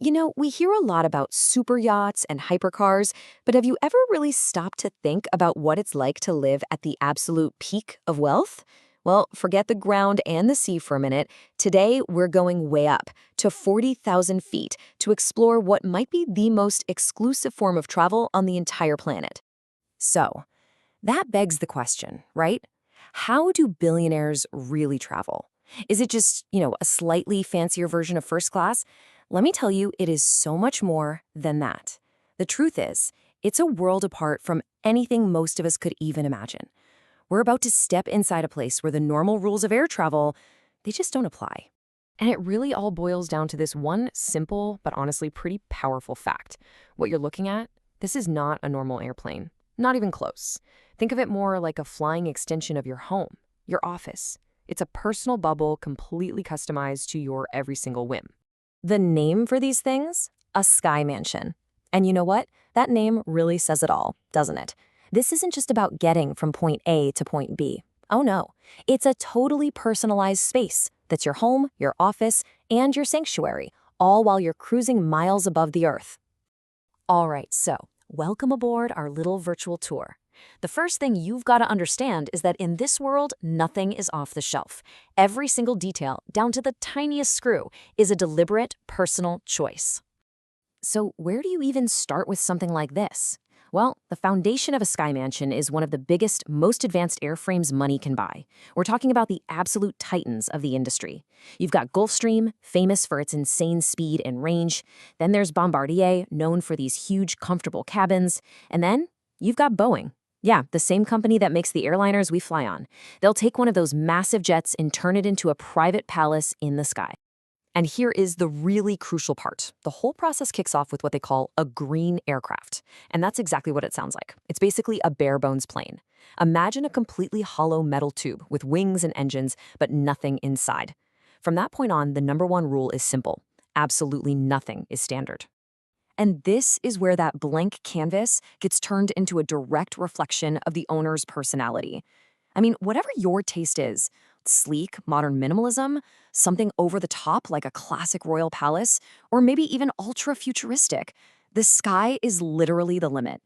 We hear a lot about super yachts and hypercars, but have you ever really stopped to think about what it's like to live at the absolute peak of wealth? Well, forget the ground and the sea for a minute. Today, we're going way up to 40,000 feet to explore what might be the most exclusive form of travel on the entire planet. So, that begs the question, right? How do billionaires really travel? Is it just, a slightly fancier version of first class? Let me tell you, it is so much more than that. The truth is, it's a world apart from anything most of us could even imagine. We're about to step inside a place where the normal rules of air travel, they just don't apply. And it really all boils down to this one simple, but honestly pretty powerful fact. What you're looking at, this is not a normal airplane. Not even close. Think of it more like a flying extension of your home, your office. It's a personal bubble completely customized to your every single whim. The name for these things? A sky mansion. And you know what? That name really says it all, doesn't it? This isn't just about getting from point A to point B. Oh no, it's a totally personalized space that's your home, your office, and your sanctuary, all while you're cruising miles above the earth. All right, so welcome aboard our little virtual tour. The first thing you've got to understand is that in this world, nothing is off the shelf. Every single detail, down to the tiniest screw, is a deliberate, personal choice. So where do you even start with something like this? Well, the foundation of a sky mansion is one of the biggest, most advanced airframes money can buy. We're talking about the absolute titans of the industry. You've got Gulfstream, famous for its insane speed and range. Then there's Bombardier, known for these huge, comfortable cabins. And then you've got Boeing. Yeah, the same company that makes the airliners we fly on. They'll take one of those massive jets and turn it into a private palace in the sky. And here is the really crucial part. The whole process kicks off with what they call a green aircraft. And that's exactly what it sounds like. It's basically a bare bones plane. Imagine a completely hollow metal tube with wings and engines, but nothing inside. From that point on, the number one rule is simple. Absolutely nothing is standard. And this is where that blank canvas gets turned into a direct reflection of the owner's personality. I mean, whatever your taste is, sleek, modern minimalism, something over the top like a classic royal palace, or maybe even ultra-futuristic, the sky is literally the limit.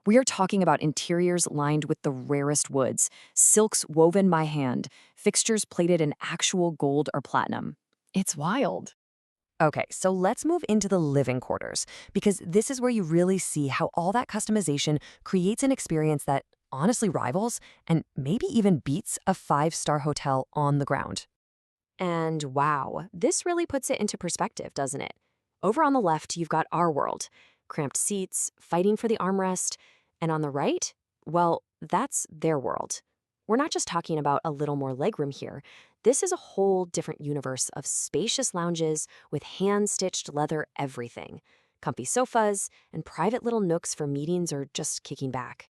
We are talking about interiors lined with the rarest woods, silks woven by hand, fixtures plated in actual gold or platinum. It's wild. Okay, so let's move into the living quarters, because this is where you really see how all that customization creates an experience that honestly rivals and maybe even beats a five-star hotel on the ground. And wow, this really puts it into perspective, doesn't it? Over on the left, you've got our world, cramped seats, fighting for the armrest, and on the right, well, that's their world. We're not just talking about a little more legroom here. This is a whole different universe of spacious lounges with hand-stitched leather everything, comfy sofas, and private little nooks for meetings or just kicking back.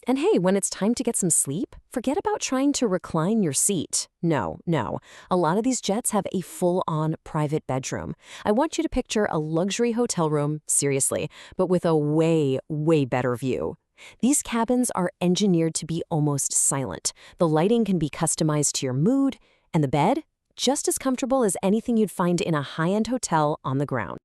And hey, when it's time to get some sleep, forget about trying to recline your seat. No. A lot of these jets have a full-on private bedroom. I want you to picture a luxury hotel room, seriously, but with a way, way better view. These cabins are engineered to be almost silent. The lighting can be customized to your mood, and the bed, just as comfortable as anything you'd find in a high-end hotel on the ground.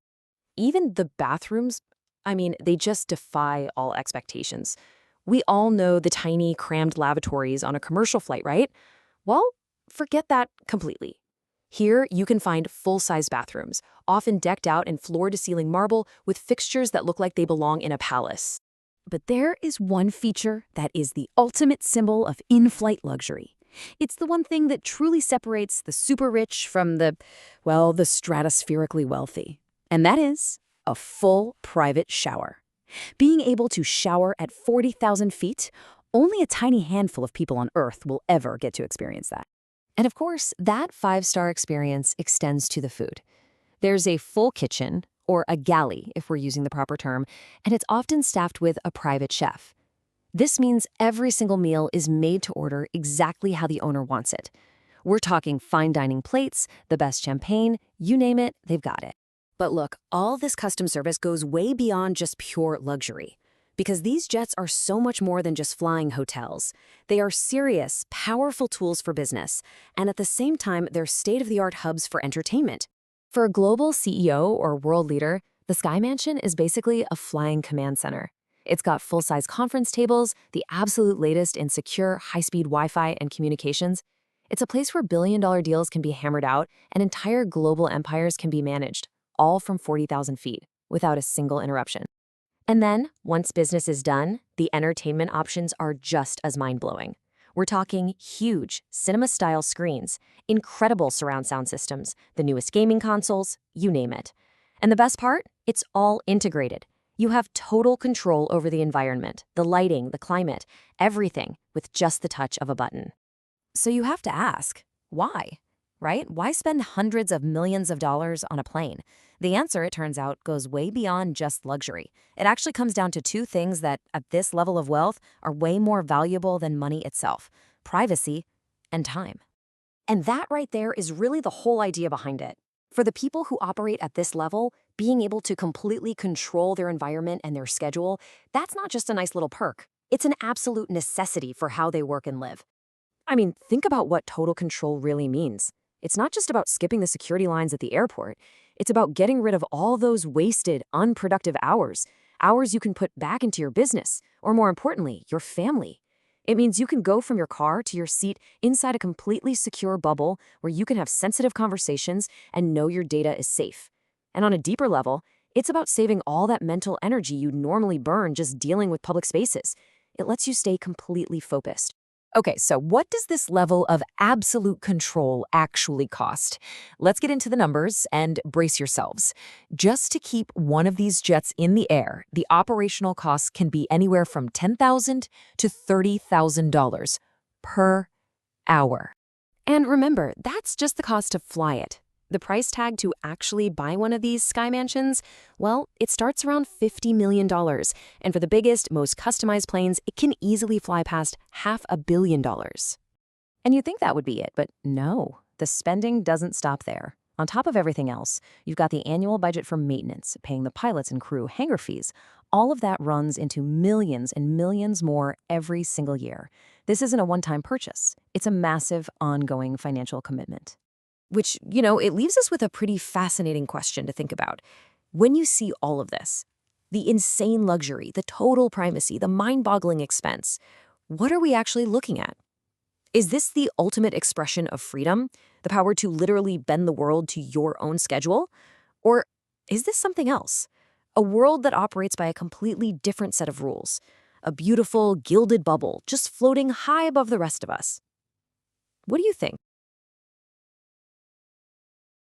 Even the bathrooms, they just defy all expectations. We all know the tiny, crammed lavatories on a commercial flight, right? Well, forget that completely. Here, you can find full-size bathrooms, often decked out in floor-to-ceiling marble with fixtures that look like they belong in a palace. But there is one feature that is the ultimate symbol of in-flight luxury. It's the one thing that truly separates the super rich from the stratospherically wealthy. And that is a full private shower. Being able to shower at 40,000 feet, only a tiny handful of people on Earth will ever get to experience that. And of course, that five-star experience extends to the food. There's a full kitchen, or a galley if we're using the proper term, and it's often staffed with a private chef. This means every single meal is made to order exactly how the owner wants it. We're talking fine dining plates, the best champagne, you name it, they've got it. But look, all this custom service goes way beyond just pure luxury. Because these jets are so much more than just flying hotels. They are serious, powerful tools for business, and at the same time, they're state-of-the-art hubs for entertainment. For a global CEO or world leader, the Sky Mansion is basically a flying command center. It's got full-size conference tables, the absolute latest in secure, high-speed Wi-Fi and communications. It's a place where billion-dollar deals can be hammered out and entire global empires can be managed, all from 40,000 feet, without a single interruption. And then, once business is done, the entertainment options are just as mind-blowing. We're talking huge, cinema-style screens, incredible surround sound systems, the newest gaming consoles, you name it. And the best part? It's all integrated. You have total control over the environment, the lighting, the climate, everything with just the touch of a button. So you have to ask, why? Right? Why spend hundreds of millions of dollars on a plane? The answer, it turns out, goes way beyond just luxury. It actually comes down to two things that, at this level of wealth, are way more valuable than money itself: privacy and time. And that right there is really the whole idea behind it. For the people who operate at this level, being able to completely control their environment and their schedule, that's not just a nice little perk. It's an absolute necessity for how they work and live. I mean, think about what total control really means. It's not just about skipping the security lines at the airport. It's about getting rid of all those wasted, unproductive hours, hours you can put back into your business, or more importantly, your family. It means you can go from your car to your seat inside a completely secure bubble where you can have sensitive conversations and know your data is safe. And on a deeper level, it's about saving all that mental energy you normally burn just dealing with public spaces. It lets you stay completely focused. Okay, so what does this level of absolute control actually cost? Let's get into the numbers and brace yourselves. Just to keep one of these jets in the air, the operational costs can be anywhere from $10,000 to $30,000 per hour. And remember, that's just the cost to fly it. The price tag to actually buy one of these Sky Mansions, well, it starts around $50 million. And for the biggest, most customized planes, it can easily fly past $500 million. And you'd think that would be it, but no, the spending doesn't stop there. On top of everything else, you've got the annual budget for maintenance, paying the pilots and crew hangar fees. All of that runs into millions and millions more every single year. This isn't a one-time purchase. It's a massive, ongoing financial commitment. Which, it leaves us with a pretty fascinating question to think about. When you see all of this, the insane luxury, the total privacy, the mind-boggling expense, what are we actually looking at? Is this the ultimate expression of freedom, the power to literally bend the world to your own schedule? Or is this something else? A world that operates by a completely different set of rules, a beautiful, gilded bubble just floating high above the rest of us? What do you think?